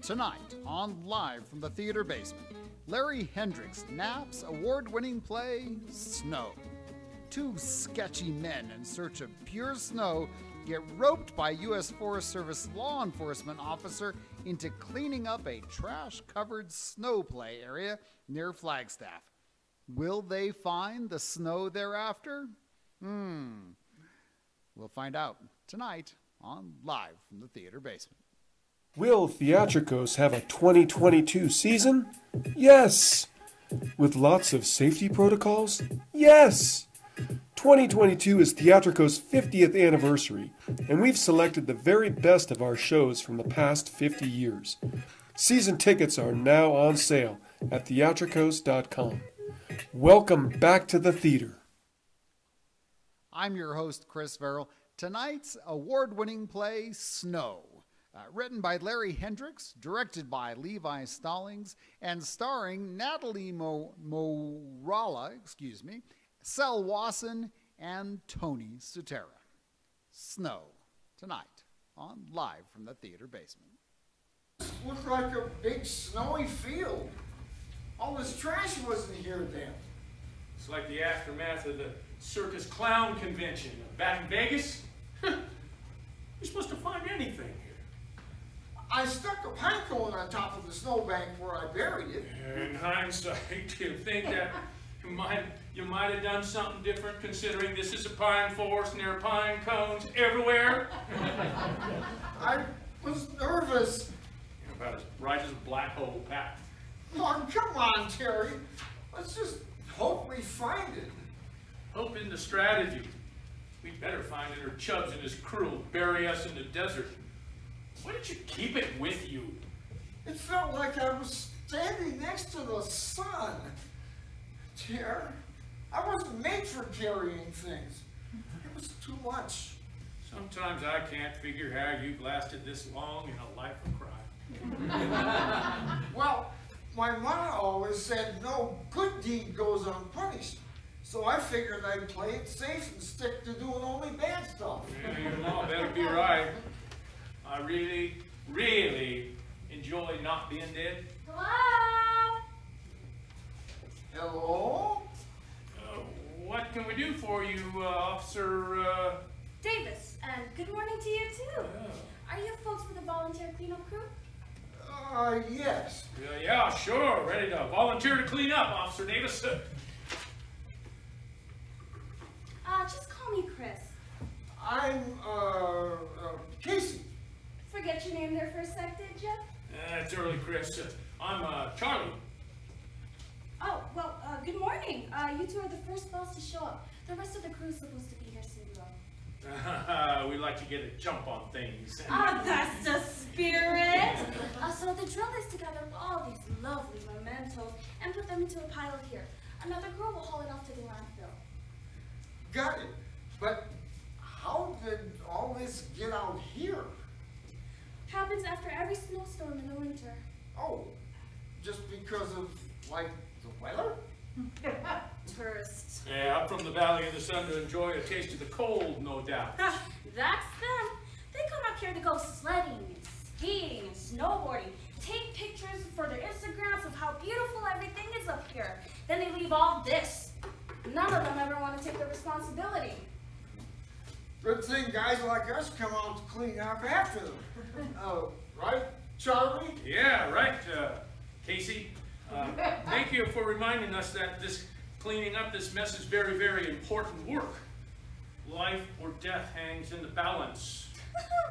Tonight, on Live from the Theater Basement, Larry Hendricks naps award-winning play, Snow. Two sketchy men in search of pure snow get roped by U.S. Forest Service law enforcement officer into cleaning up a trash-covered snow play area near Flagstaff. Will they find the snow thereafter? We'll find out tonight on Live from the Theater Basement. Will Theatrikos have a 2022 season? Yes! With lots of safety protocols? Yes! 2022 is Theatrikos' 50th anniversary, and we've selected the very best of our shows from the past 50 years. Season tickets are now on sale at theatrikos.com. Welcome back to the theater. I'm your host, Chris Verrill. Tonight's award-winning play, Snow. Written by Larry Hendricks, directed by Levi Stallings, and starring Nathalie Morala, Sel Wasson, and Tony Sutera. Snow, tonight on Live from the Theater Basement. This looked like a big snowy field. All this trash wasn't here then. It's like the aftermath of the circus clown convention back in Vegas. You're supposed to find anything here. I stuck a pine cone on top of the snowbank where I buried it. In hindsight, do you think that you might have done something different, considering this is a pine forest and there are pine cones everywhere? I was nervous. You're about as bright as a black hole, Pat. Oh, come on, Terry. Let's just hope we find it. Hope isn't the strategy. We'd better find it, or Chubbs and his crew will bury us in the desert. Why didn't you keep it with you? It felt like I was standing next to the sun. Terry, I wasn't made for carrying things. It was too much. Sometimes I can't figure how you've lasted this long in a life of crime. Well, my mom always said no good deed goes unpunished. So I figured I'd play it safe and stick to doing only bad stuff. Yeah, your mom better be right. I really, really enjoy not being dead. Hello? Hello? What can we do for you, Officer, Davis, and good morning to you too. Are you folks with the volunteer cleanup crew? Yes. Yeah, sure. Ready to volunteer to clean up, Officer Davis. Just call me Chris. I'm, Casey. Forget your name there for a sec, did you? It's early, Chris. I'm, Charlie. Oh, well, good morning. You two are the first boss to show up. The rest of the crew is supposed to be here soon, though. We like to get a jump on things. That's the spirit! So the drill is to gather all these lovely mementos and put them into a pile here. Another crew will haul it off to the landfill. Got it. But how did all this get out here? Happens after every snowstorm in the winter. Oh, just because of, like, the weather? Tourists. Yeah, up from the Valley of the Sun to enjoy a taste of the cold, no doubt. That's them. They come up here to go sledding and skiing and snowboarding, take pictures for their Instagrams of how beautiful everything is up here. Then they leave all this. None of them ever want to take the responsibility. Good thing guys like us come out to clean up after them. Right, Charlie? Yeah, right, Casey. Thank you for reminding us that this cleaning up this mess is very, very important work. Life or death hangs in the balance.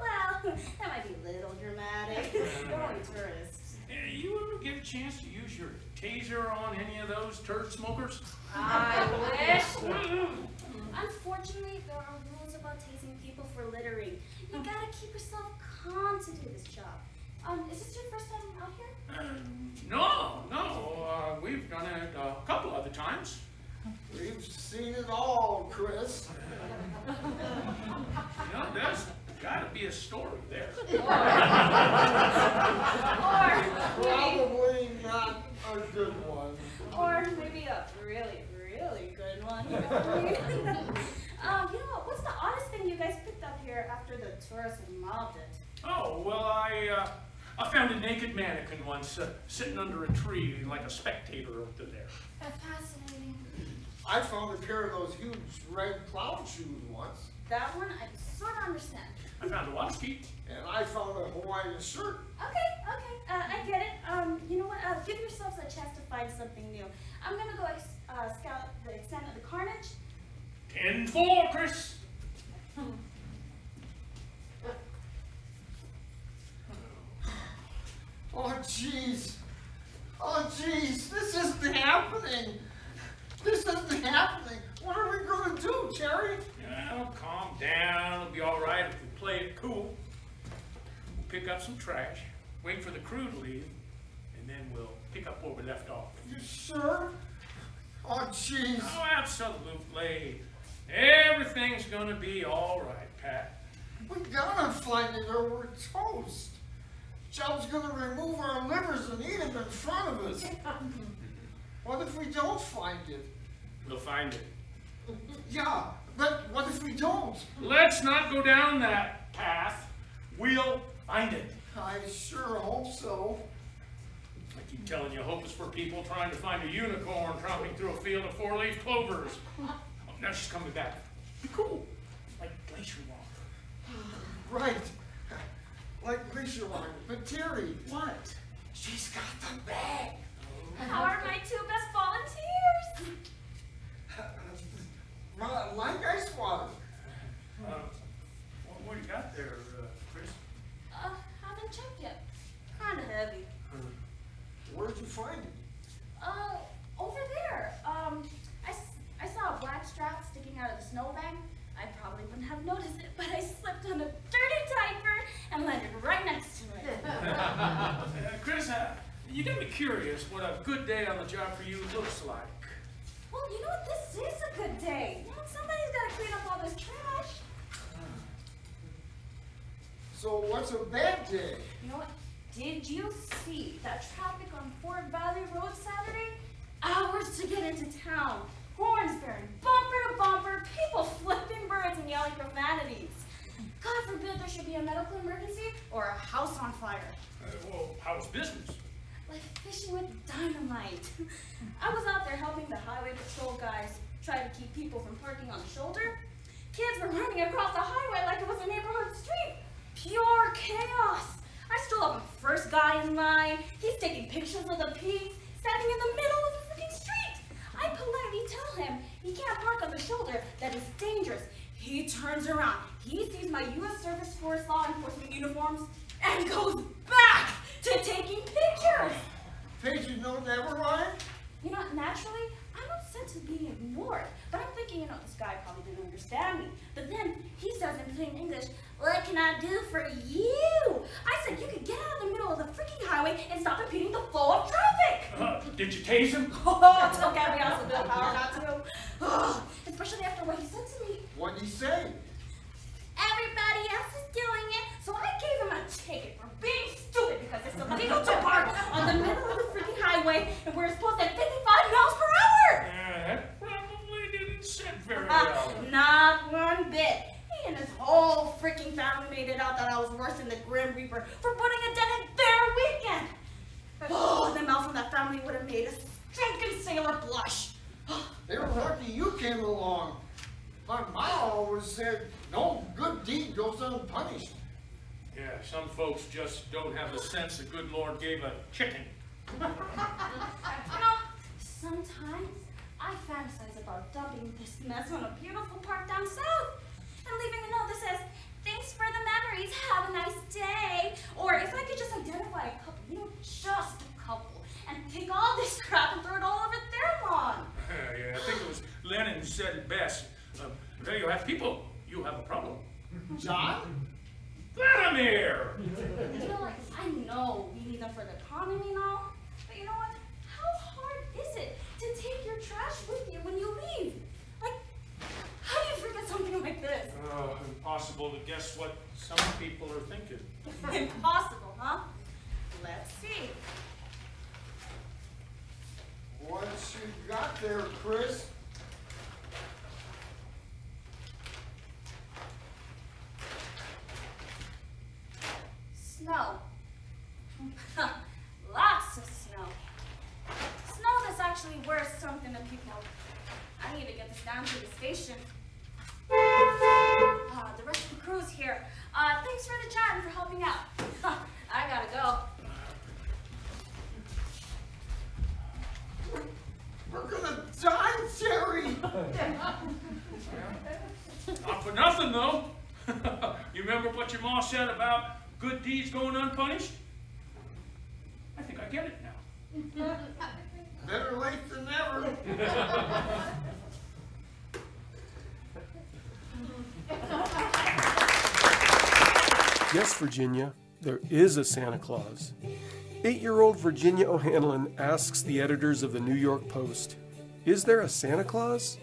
Well, that might be a little dramatic. Going tourists. You ever get a chance to use your taser on any of those turd smokers? I wish. Unfortunately, there are rules about tasing people for littering. You gotta keep yourself calm to do this job. Is this your first time out here? No. We've done it a couple other times. We've seen it all, Chris. There's got to be a story there. Or Probably not a good one. or maybe a really, really good one. What's the oddest thing you guys picked up here after the tourists had mobbed it? Oh, well, I found a naked mannequin once sitting under a tree like a spectator over there. Fascinating. I found a pair of those huge red clown shoes once. That one I sort of understand. I found a watch key. And I found a Hawaiian shirt. Okay, I get it. You know what? Give yourselves a chance to find something new. I'm gonna go scout the extent of the carnage. 10-4, Chris. Oh, jeez. This isn't happening. What are we going to do, Terry? Well, calm down. It'll be all right if we play it cool. We'll pick up some trash, wait for the crew to leave, and then we'll pick up where we left off. You sure? Oh, jeez. Oh, absolutely. Everything's gonna be all right, Pat. We gotta find it or we're toast. Job's gonna remove our livers and eat them in front of us. What if we don't find it? We'll find it. Yeah, but what if we don't? Let's not go down that path. We'll find it. I sure hope so. I keep telling you, hope is for people trying to find a unicorn tromping through a field of four-leaf clovers. Oh, now she's coming back. Be cool, like glacier water. Right. Like glacier water. But Terry. What? She's got the bag. How are my two best volunteers? Like ice water. What do you got there, Chris? Haven't checked yet. Kinda heavy. Where'd you find it? Over there. I saw a black strap sticking out of the snowbank. I probably wouldn't have noticed it, but I slipped on a dirty diaper and landed right next to it. Chris, you got me curious what a good day on the job for you looks like. Well, you know what? This is a good day. Somebody's got to clean up all this trash. So what's a bad day? You know what? Did you see that traffic on Fort Valley Road Saturday? Hours to get into town. Horns bearing bumper to bumper, people flipping birds and yelling profanities. God forbid there should be a medical emergency or a house on fire. Well, how's business? Like fishing with dynamite. I was out there helping the highway patrol guys try to keep people from parking on the shoulder. Kids were running across the highway like it was a neighborhood street. Pure chaos. I stole up the first guy in line. He's taking pictures of the pigs, standing in the middle of the freaking street. I politely tell him he can't park on the shoulder, that it's dangerous. He turns around. He sees my U.S. Service Force law enforcement uniforms and goes back to taking pictures. Paige, you know never mind? You know, naturally, I'm upset to being ignored. But I'm thinking, this guy probably didn't understand me. But then he says in plain English, "What can I do for you?" I said, you could get out of the middle of the freaking highway and stop impeding the flow of traffic. Did you tase him? Oh, it took every ounce of willpower not to. Oh, especially after what he said to me. What'd he say? Everybody else is doing it, so I gave him a ticket for being stupid because it's illegal to park on the middle of the freaking highway and we're supposed to at 55 miles per hour. That probably didn't sit very well. Not one bit. He and his whole freaking family made it out that I was worse than the Grim Reaper for putting a dent in their weekend. Oh, the mouth of that family would have made a stinking sailor blush. They were lucky you came along. My mom always said, no good deed goes unpunished. Yeah, some folks just don't have the sense the good Lord gave a chicken. Sometimes I fantasize about dumping this mess on a beautiful park down south and leaving a note that says, "Thanks for the memories, have a nice day." Or if I could just identify care. You know what? I know we need them for the economy and all, but you know what? How hard is it to take your trash with you when you leave? Like, how do you forget something like this? Impossible to guess what some people are thinking. Impossible, huh? Let's see. What you got there, Chris? Snow. Lots of snow. Snow that's actually worth something to people. I need to get this down to the station. The rest of the crew's here. Thanks for the chat and for helping out. I gotta go. We're gonna die, Terry! Not for nothing, though. You remember what your mom said about good deeds going unpunished? I think I get it now. Better late than never. Yes, Virginia, there is a Santa Claus. 8-year-old Virginia O'Hanlon asks the editors of the New York Post, "Is there a Santa Claus?"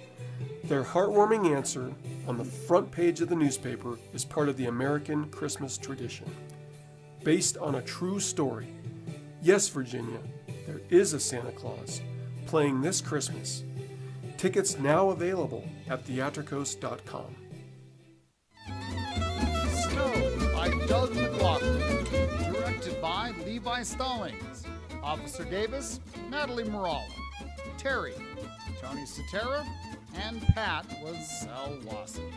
Their heartwarming answer on the front page of the newspaper is part of the American Christmas tradition. Based on a true story, yes, Virginia, there is a Santa Claus playing this Christmas. Tickets now available at Theatrikos.com. Snow by Doug McLaughlin. Directed by Levi Stallings. Officer Davis, Nathalie Morala. Terry, Tony Sutera, and Pat was Wasson.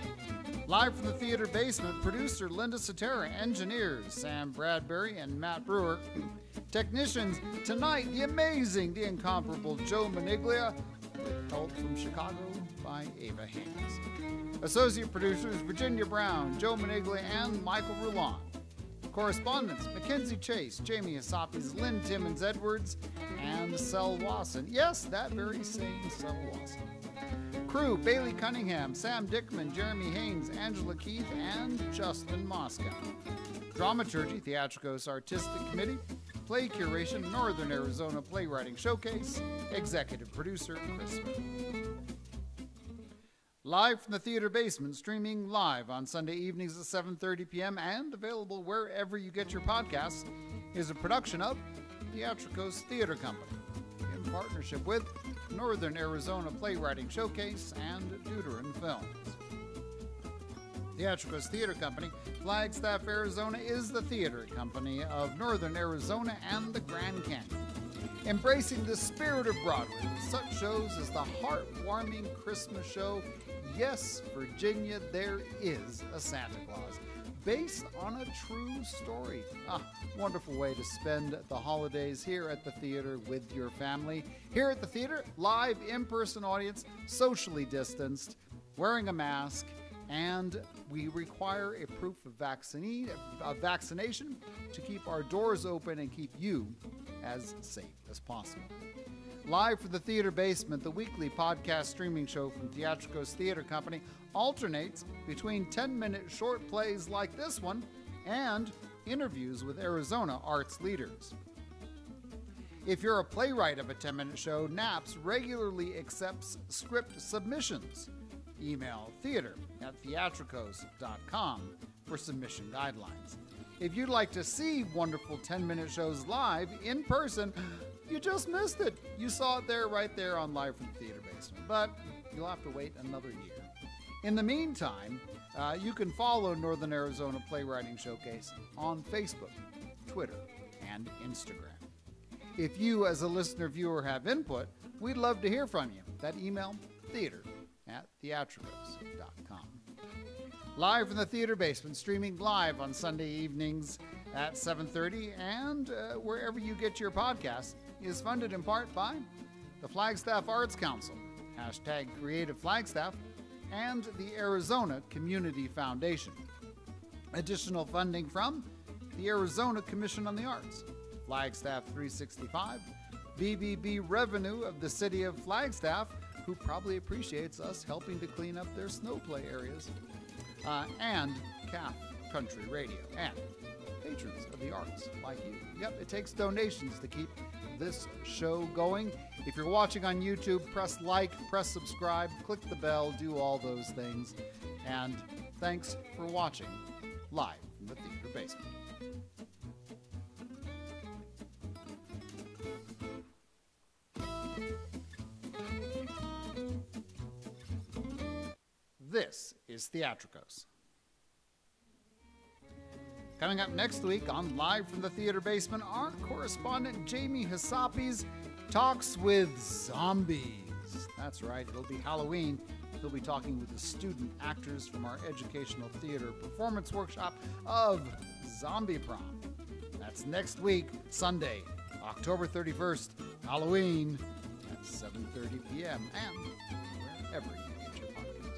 Live from the theater basement, producer Linda Sutera, engineers Sam Bradbury and Matt Brewer. Technicians tonight, the amazing, the incomparable Joe Maniglia, with help from Chicago by Ava Haynes. Associate producers Virginia Brown, Joe Maniglia, and Michael Roulon. Correspondents Mackenzie Chase, Jamie Asapis, Lynn Timmons Edwards, and Sel Wasson. Yes, that very same Sel Wasson. Crew Bailey Cunningham, Sam Dickman, Jeremy Haynes, Angela Keith, and Justin Moscow. Dramaturgy, Theatrikos Artistic Committee. Play curation, Northern Arizona Playwriting Showcase. Executive producer, Chris Smith. Live from the theater basement, streaming live on Sunday evenings at 7:30 p.m. and available wherever you get your podcasts, is a production of Theatrikos Theatre Company in partnership with Northern Arizona Playwriting Showcase and Deuteron Films. Theatrikos Theatre Company, Flagstaff, Arizona, is the theater company of Northern Arizona and the Grand Canyon. Embracing the spirit of Broadway with such shows as the heartwarming Christmas show, Yes, Virginia, There Is a Santa Claus, based on a true story. Wonderful way to spend the holidays here at the theater with your family. Here at the theater, live in-person audience, socially distanced, wearing a mask, and we require a proof of vaccination to keep our doors open and keep you as safe as possible. Live from the theater basement, the weekly podcast streaming show from Theatrikos Theatre Company alternates between 10-minute short plays like this one and interviews with Arizona arts leaders. If you're a playwright of a 10-minute show, NAPS regularly accepts script submissions. Email theater@theatrikos.com for submission guidelines. If you'd like to see wonderful 10-minute shows live in person, you just missed it. You saw it right there on Live from the Theater Basement, but you'll have to wait another year. In the meantime, you can follow Northern Arizona Playwriting Showcase on Facebook, Twitter, and Instagram. If you, as a listener viewer, have input, we'd love to hear from you. That email, theater@theatrikos.com. Live from the theater basement, streaming live on Sunday evenings at 7:30 and wherever you get your podcasts, is funded in part by the Flagstaff Arts Council, #CreativeFlagstaff, and the Arizona Community Foundation. Additional funding from the Arizona Commission on the Arts, Flagstaff 365, BBB revenue of the city of Flagstaff, who probably appreciates us helping to clean up their snowplay areas, and CAF Country Radio, and patrons of the arts like you. Yep, it takes donations to keep this show going. If you're watching on YouTube, press like, press subscribe, click the bell, do all those things. And thanks for watching live from the theater basement. This is Theatrikos. Coming up next week on Live from the Theater Basement, our correspondent Jamie Hassapis talks with zombies. That's right, it'll be Halloween. He'll be talking with the student actors from our educational theater performance workshop of Zombie Prom. That's next week, Sunday, October 31st, Halloween at 7:30 p.m. and wherever you get your podcasts.